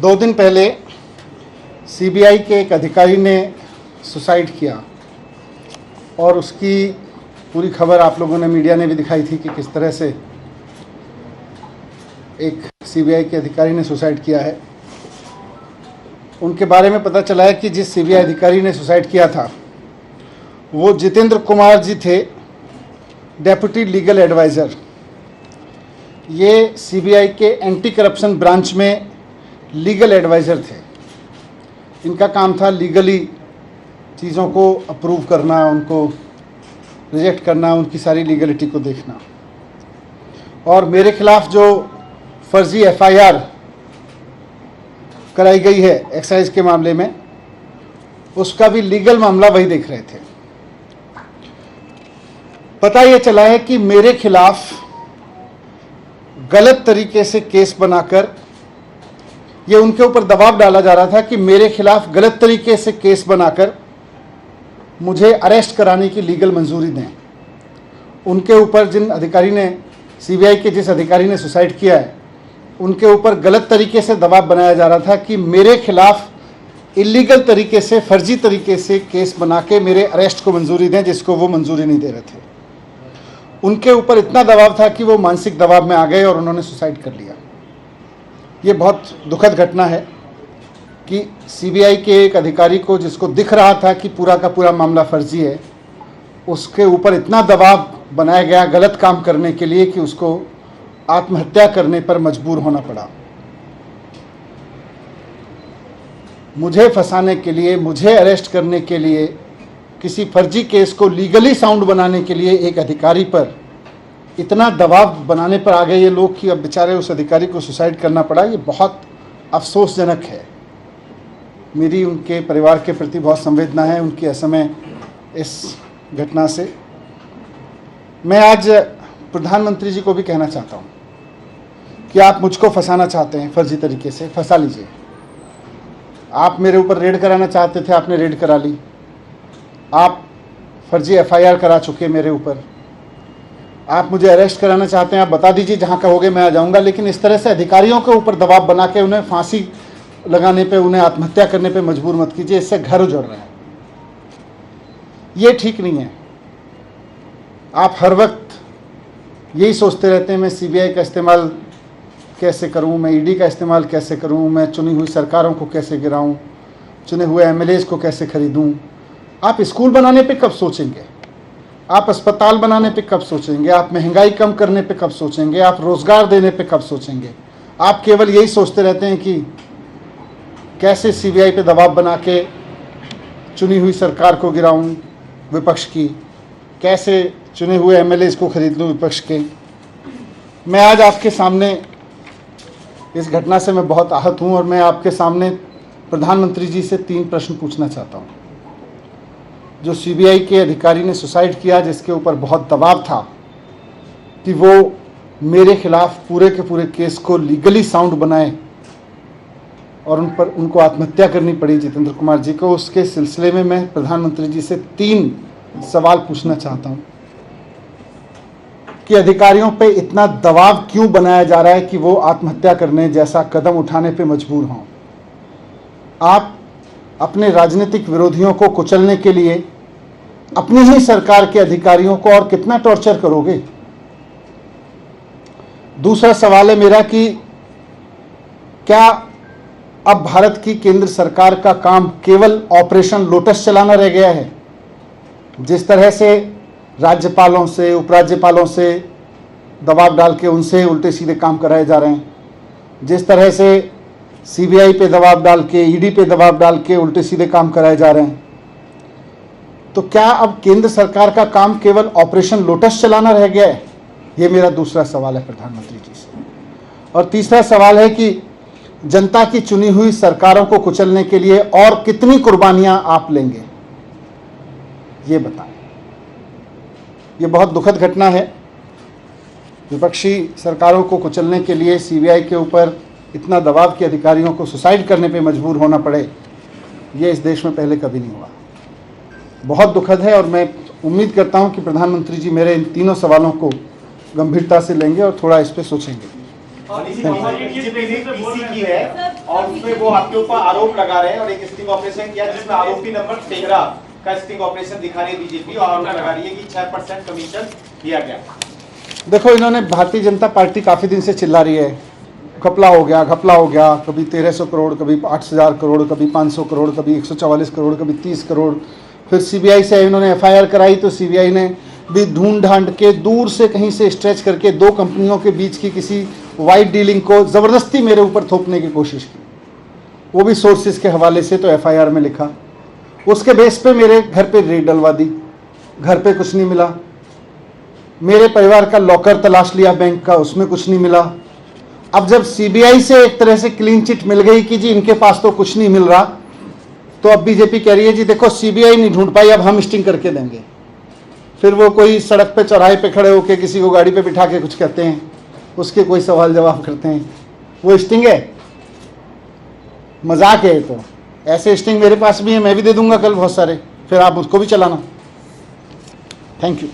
2 दिन पहले सीबीआई के एक अधिकारी ने सुसाइड किया और उसकी पूरी खबर आप लोगों ने, मीडिया ने भी दिखाई थी कि किस तरह से एक सीबीआई के अधिकारी ने सुसाइड किया है। उनके बारे में पता चला है कि जिस सीबीआई अधिकारी ने सुसाइड किया था वो जितेंद्र कुमार जी थे, डेप्यूटी लीगल एडवाइज़र। ये सीबीआई के एंटी करप्शन ब्रांच में लीगल एडवाइज़र थे। इनका काम था लीगली चीज़ों को अप्रूव करना, उनको रिजेक्ट करना, उनकी सारी लीगलिटी को देखना। और मेरे खिलाफ जो फर्जी एफआईआर कराई गई है एक्साइज के मामले में, उसका भी लीगल मामला वही देख रहे थे। पता ये चला है कि मेरे खिलाफ गलत तरीके से केस बनाकर ये उनके ऊपर दबाव डाला जा रहा था कि मेरे खिलाफ गलत तरीके से केस बनाकर मुझे अरेस्ट कराने की लीगल मंजूरी दें। उनके ऊपर जिन अधिकारी ने, सीबीआई के जिस अधिकारी ने सुसाइड किया है, उनके ऊपर गलत तरीके से दबाव बनाया जा रहा था कि मेरे खिलाफ इलीगल तरीके से, फर्जी तरीके से केस बना के मेरे अरेस्ट को मंजूरी दें, जिसको वो मंजूरी नहीं दे रहे थे। उनके ऊपर इतना दबाव था कि वो मानसिक दबाव में आ गए और उन्होंने सुसाइड कर लिया। ये बहुत दुखद घटना है कि सीबीआई के एक अधिकारी को, जिसको दिख रहा था कि पूरा का पूरा मामला फर्जी है, उसके ऊपर इतना दबाव बनाया गया गलत काम करने के लिए कि उसको आत्महत्या करने पर मजबूर होना पड़ा। मुझे फंसाने के लिए, मुझे अरेस्ट करने के लिए, किसी फर्जी केस को लीगली साउंड बनाने के लिए एक अधिकारी पर इतना दबाव बनाने पर आ गए ये लोग कि अब बेचारे उस अधिकारी को सुसाइड करना पड़ा। ये बहुत अफसोसजनक है। मेरी उनके परिवार के प्रति बहुत संवेदना है, उनकी असमय इस घटना से। मैं आज प्रधानमंत्री जी को भी कहना चाहता हूँ कि आप मुझको फंसाना चाहते हैं फर्जी तरीके से, फंसा लीजिए। आप मेरे ऊपर रेड कराना चाहते थे, आपने रेड करा ली। आप फर्जी एफआईआर करा चुके मेरे ऊपर। आप मुझे अरेस्ट कराना चाहते हैं, आप बता दीजिए, जहाँ कहोगे मैं आ जाऊँगा। लेकिन इस तरह से अधिकारियों के ऊपर दबाव बना के उन्हें फांसी लगाने पे, उन्हें आत्महत्या करने पे मजबूर मत कीजिए। इससे घर उजड़ रहे हैं, ये ठीक नहीं है। आप हर वक्त यही सोचते रहते हैं मैं सीबीआई का इस्तेमाल कैसे करूं, मैं ईडी का इस्तेमाल कैसे करूं, मैं चुनी हुई सरकारों को कैसे गिराऊं, चुने हुए एमएलएज को कैसे खरीदूं। आप स्कूल बनाने पे कब सोचेंगे? आप अस्पताल बनाने पे कब सोचेंगे? आप महंगाई कम करने पे कब सोचेंगे? आप रोजगार देने पे कब सोचेंगे? आप केवल यही सोचते रहते हैं कि कैसे सीबीआई पे दबाव बना के चुनी हुई सरकार को गिराऊं विपक्ष की, कैसे चुने हुए एमएलएज को खरीद लूं विपक्ष के। मैं आज आपके सामने, इस घटना से मैं बहुत आहत हूं और मैं आपके सामने प्रधानमंत्री जी से 3 प्रश्न पूछना चाहता हूं। जो सीबीआई के अधिकारी ने सुसाइड किया, जिसके ऊपर बहुत दबाव था कि वो मेरे खिलाफ पूरे के पूरे केस को लीगली साउंड बनाए और उनको आत्महत्या करनी पड़ी जितेंद्र कुमार जी को, उसके सिलसिले में मैं प्रधानमंत्री जी से 3 सवाल पूछना चाहता हूं कि अधिकारियों पे इतना दबाव क्यों बनाया जा रहा है कि वो आत्महत्या करने जैसा कदम उठाने पे मजबूर हों। आप अपने राजनीतिक विरोधियों को कुचलने के लिए अपनी ही सरकार के अधिकारियों को और कितना टॉर्चर करोगे? दूसरा सवाल है मेरा कि क्या अब भारत की केंद्र सरकार का काम केवल ऑपरेशन लोटस चलाना रह गया है? जिस तरह से राज्यपालों से, उपराज्यपालों से दबाव डाल के उनसे उल्टे सीधे काम कराए जा रहे हैं, जिस तरह से सीबीआई पे दबाव डाल के, ईडी पे दबाव डाल के उल्टे सीधे काम कराए जा रहे हैं, तो क्या अब केंद्र सरकार का काम केवल ऑपरेशन लोटस चलाना रह गया है? ये मेरा दूसरा सवाल है प्रधानमंत्री जी से। और तीसरा सवाल है कि जनता की चुनी हुई सरकारों को कुचलने के लिए और कितनी कुर्बानियां आप लेंगे, ये बताएं। ये बहुत दुखद घटना है। विपक्षी सरकारों को कुचलने के लिए सीबीआई के ऊपर इतना दबाव कि अधिकारियों को सुसाइड करने पे मजबूर होना पड़े, ये इस देश में पहले कभी नहीं हुआ। बहुत दुखद है और मैं उम्मीद करता हूं कि प्रधानमंत्री जी मेरे इन तीनों सवालों को गंभीरता से लेंगे और थोड़ा इस पर सोचेंगे। मनीष जी, बीजेपी ने पीसी की है और उसमें वो आपके ऊपर आरोप लगा रहे हैं और एक स्टिंग ऑपरेशन किया जिसमें आरोपी नंबर 13 का स्टिंग ऑपरेशन दिखा रही है बीजेपी और आरोप लगा रही है कि 6% कमीशन दिया गया। देखो, इन्होंने भारतीय जनता पार्टी काफ़ी दिन से चिल्ला रही है, घपला हो गया, घपला हो गया, कभी 1300 करोड़, कभी 8000 करोड़, कभी 500 करोड़, कभी 144 करोड़, कभी 30 करोड़। फिर सीबीआई से इन्होंने एफआईआर कराई तो सीबीआई ने भी ढूंढ ढांड के दूर से कहीं से स्ट्रेच करके दो कंपनियों के बीच की किसी वाइट डीलिंग को ज़बरदस्ती मेरे ऊपर थोपने की कोशिश की, वो भी सोर्सेज के हवाले से। तो एफआईआर में लिखा, उसके बेस पे मेरे घर पे रेड डलवा दी, घर पे कुछ नहीं मिला। मेरे परिवार का लॉकर तलाश लिया बैंक का, उसमें कुछ नहीं मिला। अब जब सीबीआई से एक तरह से क्लीन चिट मिल गई कि जी इनके पास तो कुछ नहीं मिल रहा, तो अब बीजेपी कह रही है जी देखो सीबीआई नहीं ढूंढ पाई, अब हम स्टिंग करके देंगे। फिर वो कोई सड़क पे चौराहे पे खड़े होकर किसी को गाड़ी पे बिठा के कुछ कहते हैं, उसके कोई सवाल जवाब करते हैं, वो स्टिंग है? मजाक है। तो ऐसे स्टिंग मेरे पास भी है, मैं भी दे दूंगा कल बहुत सारे, फिर आप उसको भी चलाना। Thank you.